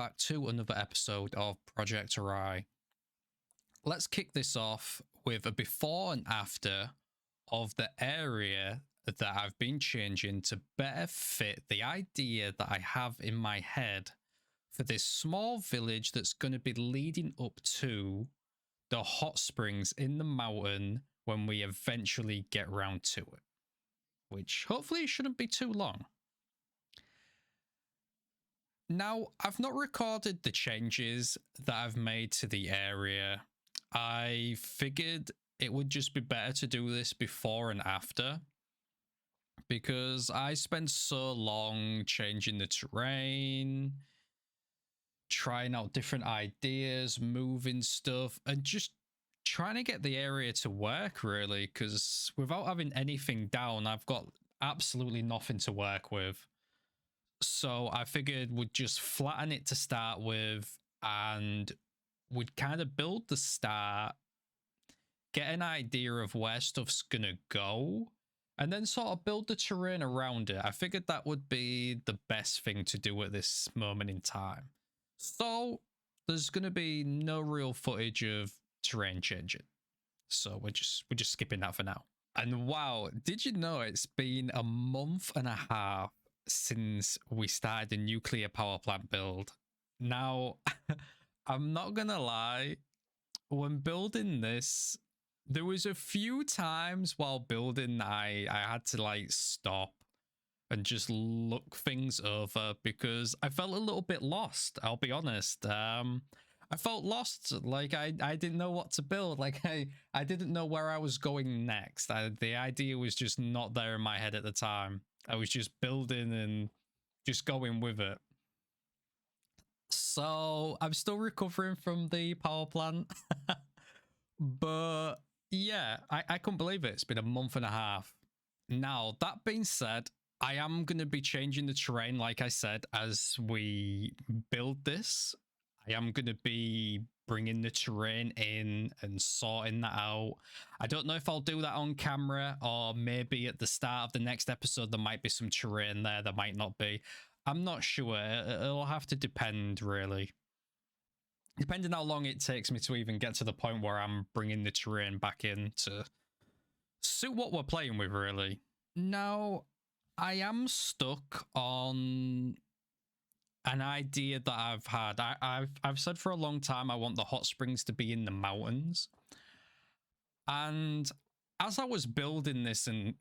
back to another episode of Project Oarai. Let's kick this off with a before and after of the area that I've been changing to better fit the idea that I have in my head for this small village that's going to be leading up to the hot springs in the mountain when we eventually get round to it, which hopefully shouldn't be too long. Now, I've not recorded the changes that I've made to the area. I figured it would just be better to do this before and after, because I spent so long changing the terrain, trying out different ideas, moving stuff, and just trying to get the area to work, really, because without having anything down, I've got absolutely nothing to work with. So I figured we'd just flatten it to start with, and we'd kind of build the start, get an idea of where stuff's gonna go, and then sort of build the terrain around it. I figured that would be the best thing to do at this moment in time. So there's gonna be no real footage of terrain changing. So we're just skipping that for now. And wow, did you know it's been a month and a half since we started the nuclear power plant build? Now, I'm not gonna lie, when building this, there was a few times while building I had to like stop and just look things over because I felt a little bit lost, I'll be honest. I felt lost, like I didn't know what to build, like I didn't know where I was going next. The idea was just not there in my head at the time. I was just building and just going with it. So I'm still recovering from the power plant. But yeah, I couldn't believe it. It's been a month and a half. Now, that being said, I am going to be changing the terrain, like I said, as we build this. I am going to be bringing the terrain in and sorting that out. I don't know if I'll do that on camera, or maybe at the start of the next episode there might be some terrain there might not be. I'm not sure. It'll have to depend, really. Depending how long it takes me to even get to the point where I'm bringing the terrain back in to suit what we're playing with, really. Now, I am stuck on an idea that I've had. I've said for a long time I want the hot springs to be in the mountains. And as I was building this and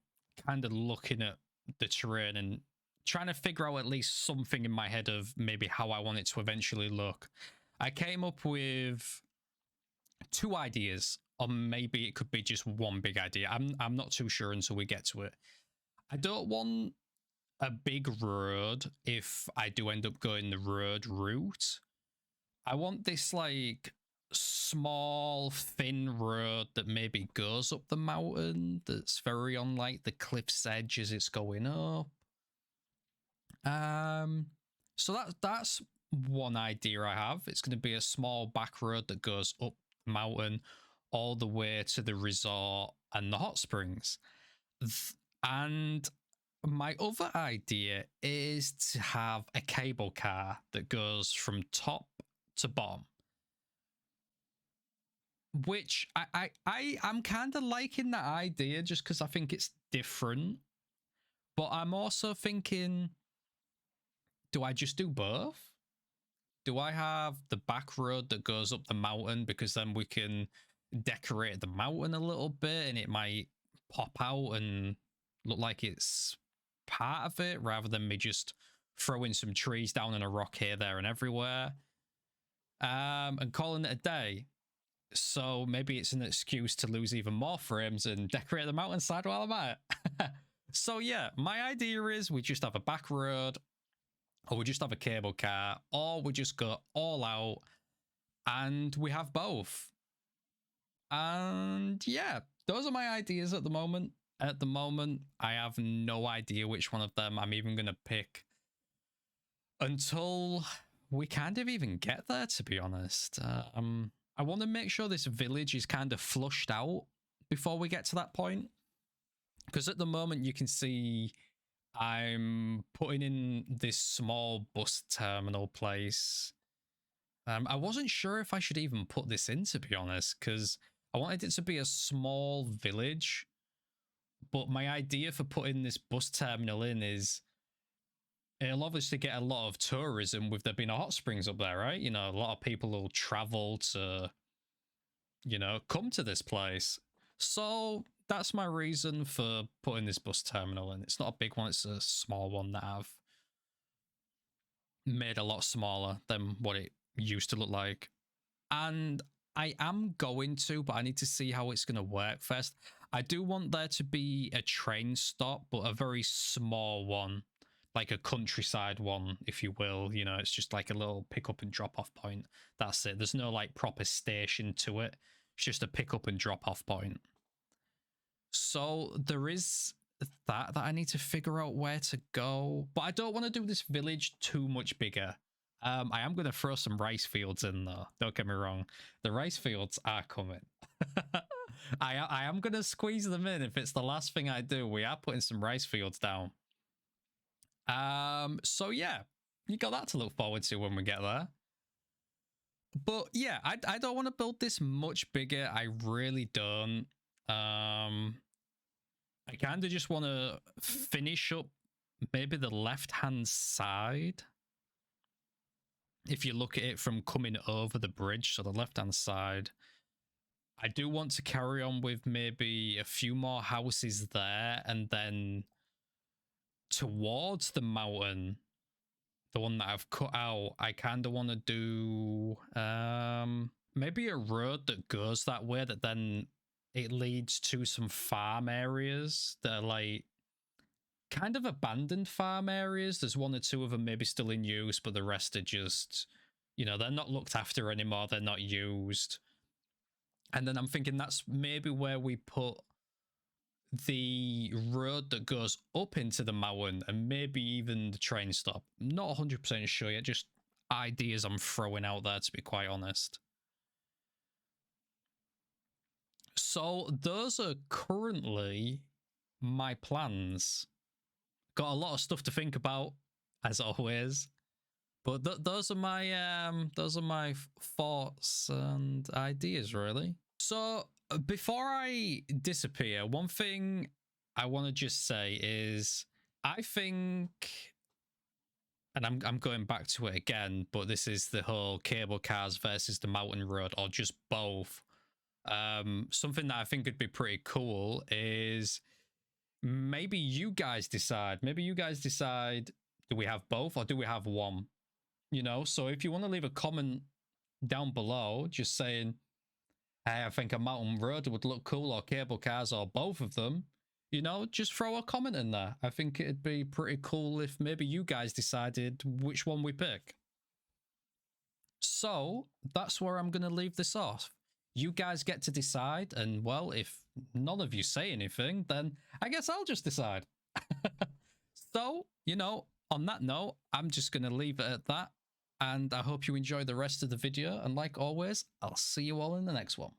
kind of looking at the terrain and trying to figure out at least something in my head of maybe how I want it to eventually look, I came up with two ideas, or maybe it could be just one big idea. I'm not too sure until we get to it. I don't want a big road if I do end up going the road route. I want this like small thin road that maybe goes up the mountain, that's very on like the cliff's edge as it's going up. So that's one idea I have. It's going to be a small back road that goes up the mountain all the way to the resort and the hot springs. And my other idea is to have a cable car that goes from top to bottom, which I'm kind of liking that idea just because I think it's different. But I'm also thinking, do I just do both? Do I have the back road that goes up the mountain, because then we can decorate the mountain a little bit and it might pop out and look like it's part of it, rather than me just throwing some trees down and a rock here, there, and everywhere, and calling it a day. So maybe it's an excuse to lose even more frames and decorate the mountainside while I'm at it. So yeah, my idea is we just have a back road, or we just have a cable car, or we just go all out and we have both. And yeah, those are my ideas at the moment. At the moment, I have no idea which one of them I'm even going to pick until we kind of even get there, to be honest. I want to make sure this village is kind of flushed out before we get to that point. Because at the moment, you can see I'm putting in this small bus terminal place I wasn't sure if I should even put this in, to be honest, because I wanted it to be a small village. But my idea for putting this bus terminal in is it'll obviously get a lot of tourism with there being a hot springs up there, right? You know, a lot of people will travel to, you know, come to this place. So that's my reason for putting this bus terminal in. It's not a big one, it's a small one that I've made a lot smaller than what it used to look like. And I am going to, but I need to see how it's going to work first. I do want there to be a train stop, but a very small one, like a countryside one, if you will. You know, it's just like a little pick up and drop off point. That's it. There's no like proper station to it. It's just a pick up and drop off point. So there is that I need to figure out where to go, but I don't want to do this village too much bigger. I am going to throw some rice fields in though. Don't get me wrong. The rice fields are coming. I am going to squeeze them in. If it's the last thing I do, we are putting some rice fields down. So yeah, you got that to look forward to when we get there. But yeah, I don't want to build this much bigger. I really don't. I kind of just want to finish up maybe the left-hand side. If you look at it from coming over the bridge, so the left-hand side. I do want to carry on with maybe a few more houses there, and then towards the mountain, the one that I've cut out, I kind of want to do maybe a road that goes that way, that then it leads to some farm areas that are like kind of abandoned farm areas. There's one or two of them maybe still in use, but the rest are just, you know, they're not looked after anymore. They're not used. And then I'm thinking that's maybe where we put the road that goes up into the mountain, and maybe even the train stop. Not 100% sure yet, just ideas I'm throwing out there, to be quite honest. So those are currently my plans. Got a lot of stuff to think about, as always. But those are my thoughts and ideas, really. So before I disappear, one thing I want to just say is I think, and I'm going back to it again, but this is the whole cable cars versus the mountain road, or just both. Something that I think would be pretty cool is maybe you guys decide. Maybe you guys decide, do we have both or do we have one? You know, so if you want to leave a comment down below just saying, hey, I think a mountain road would look cool, or cable cars, or both of them, you know, just throw a comment in there. I think it'd be pretty cool if maybe you guys decided which one we pick. So that's where I'm going to leave this off. You guys get to decide, and well, if none of you say anything, then I guess I'll just decide. So, you know, on that note, I'm just going to leave it at that, and I hope you enjoy the rest of the video, and like always, I'll see you all in the next one.